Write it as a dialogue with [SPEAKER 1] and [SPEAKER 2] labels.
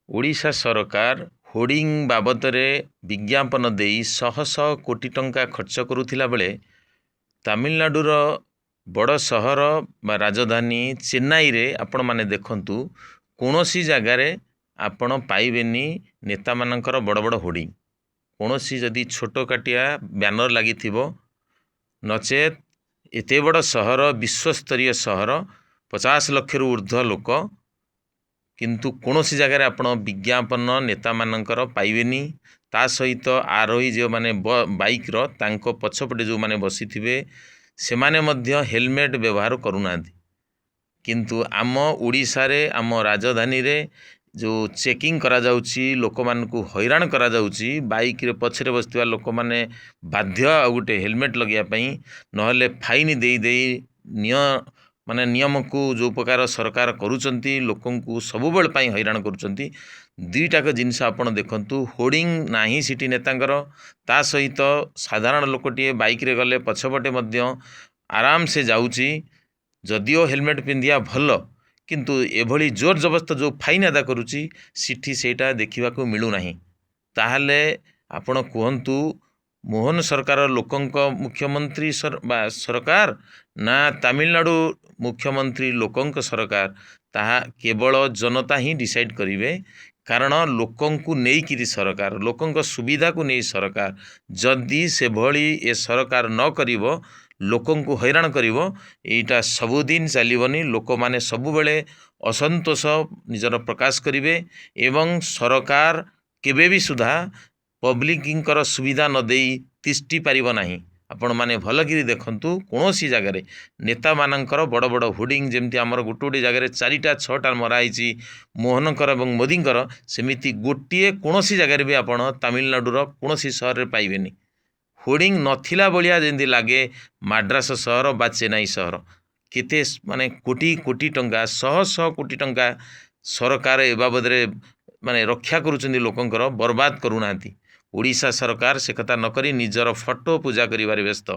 [SPEAKER 1] ଓଡ଼ିଶା ସରକାର ହୋର୍ଡିଂ ବାବଦରେ ବିଜ୍ଞାପନ ଦେଇ ଶହ ଶହ କୋଟି ଟଙ୍କା ଖର୍ଚ୍ଚ କରୁଥିଲା ବେଳେ ତାମିଲନାଡୁର ବଡ଼ ସହର ବା ରାଜଧାନୀ ଚେନ୍ନାଇରେ ଆପଣମାନେ ଦେଖନ୍ତୁ କୌଣସି ଜାଗାରେ ଆପଣ ପାଇବେନି ନେତାମାନଙ୍କର ବଡ଼ ବଡ଼ ହୋର୍ଡିଂ। କୌଣସି ଯଦି ଛୋଟ କାଟିଆ ବ୍ୟାନର ଲାଗିଥିବ ନଚେତ୍ ଏତେ ବଡ଼ ସହର ବିଶ୍ୱସ୍ତରୀୟ ସହର 50 ଲକ୍ଷରୁ ଉର୍ଦ୍ଧ୍ୱ ଲୋକ କିନ୍ତୁ କୌଣସି ଜାଗାରେ ଆପଣ ବିଜ୍ଞାପନ ନେତାମାନଙ୍କର ପାଇବେନି। ତା ସହିତ ଆରୋହୀ ଯେଉଁମାନେ ବାଇକ୍ର ତାଙ୍କ ପଛପଟେ ଯେଉଁମାନେ ବସିଥିବେ ସେମାନେ ମଧ୍ୟ ହେଲମେଟ୍ ବ୍ୟବହାର କରୁନାହାନ୍ତି। କିନ୍ତୁ ଆମ ଓଡ଼ିଶାରେ ଆମ ରାଜଧାନୀରେ ଯେଉଁ ଚେକିଂ କରାଯାଉଛି ଲୋକମାନଙ୍କୁ ହଇରାଣ କରାଯାଉଛି ବାଇକ୍ରେ ପଛରେ ବସିଥିବା ଲୋକମାନେ ବାଧ୍ୟ ଆଉ ଗୋଟେ ହେଲମେଟ୍ ଲଗାଇବା ପାଇଁ ନହେଲେ ଫାଇନ୍ ଦେଇ ନିୟମକୁ ଯେଉଁ ପ୍ରକାର ସରକାର କରୁଛନ୍ତି ଲୋକଙ୍କୁ ସବୁବେଳେ ପାଇଁ ହଇରାଣ କରୁଛନ୍ତି। ଦୁଇଟାକ ଜିନିଷ ଆପଣ ଦେଖନ୍ତୁ ହୋର୍ଡିଂ ନାହିଁ ସେଠି ନେତାଙ୍କର ତା ସହିତ ସାଧାରଣ ଲୋକଟିଏ ବାଇକ୍ରେ ଗଲେ ପଛପଟେ ମଧ୍ୟ ଆରାମସେ ଯାଉଛି ଯଦିଓ ହେଲମେଟ୍ ପିନ୍ଧିବା ଭଲ କିନ୍ତୁ ଏଭଳି ଜୋର ଜବରଦସ୍ତ ଯେଉଁ ଫାଇନ୍ ଆଦା କରୁଛି ସେଠି ସେଇଟା ଦେଖିବାକୁ ମିଳୁନାହିଁ। ତାହେଲେ ଆପଣ କୁହନ୍ତୁ ମୋହନ ସରକାର ଲୋକଙ୍କ ମୁଖ୍ୟମନ୍ତ୍ରୀ ବା ସରକାର ନା ତାମିଲନାଡୁ ମୁଖ୍ୟମନ୍ତ୍ରୀ ଲୋକଙ୍କ ସରକାର ତାହା କେବଳ ଜନତା ହିଁ ଡିସାଇଡ୍ କରିବେ। କାରଣ ଲୋକଙ୍କୁ ନେଇକିରି ସରକାର ଲୋକଙ୍କ ସୁବିଧାକୁ ନେଇ ସରକାର ଯଦି ସେଭଳି ଏ ସରକାର ନ କରିବ ଲୋକଙ୍କୁ ହଇରାଣ କରିବ ଏଇଟା ସବୁଦିନ ଚାଲିବନି। ଲୋକମାନେ ସବୁବେଳେ ଅସନ୍ତୋଷ ନିଜର ପ୍ରକାଶ କରିବେ ଏବଂ ସରକାର କେବେ ବି ସୁଦ୍ଧା ପବ୍ଲିକଙ୍କର ସୁବିଧା ନ ଦେଇ ତିଷ୍ଠି ପାରିବ ନାହିଁ। ଆପଣମାନେ ଭଲକିରି ଦେଖନ୍ତୁ କୌଣସି ଜାଗାରେ ନେତାମାନଙ୍କର ବଡ଼ ବଡ଼ ହୋର୍ଡିଂ ଯେମିତି ଆମର ଗୋଟେ ଜାଗାରେ 4ଟା 6ଟା ମରା ହେଇଛି ମୋହନଙ୍କର ଏବଂ ମୋଦିଙ୍କର ସେମିତି ଗୋଟିଏ କୌଣସି ଜାଗାରେ ବି ଆପଣ ତାମିଲନାଡୁର କୌଣସି ସହରରେ ପାଇବେନି। ହୋର୍ଡିଂ ନଥିଲା ଭଳିଆ ଯେମିତି ଲାଗେ ମାଡ୍ରାସ ସହର ବା ଚେନ୍ନାଇ ସହର। କେତେ କୋଟି କୋଟି ଟଙ୍କା ଶହ ଶହ କୋଟି ଟଙ୍କା ସରକାର ଏ ବାବଦରେ ରକ୍ଷା କରୁଛନ୍ତି ଲୋକଙ୍କର ବର୍ବାଦ କରୁନାହାନ୍ତି। ଓଡ଼ିଶା ସରକାର ସେ କଥା ନ କରି ନିଜର ଫଟୋ ପୂଜା କରିବାରେ ବ୍ୟସ୍ତ।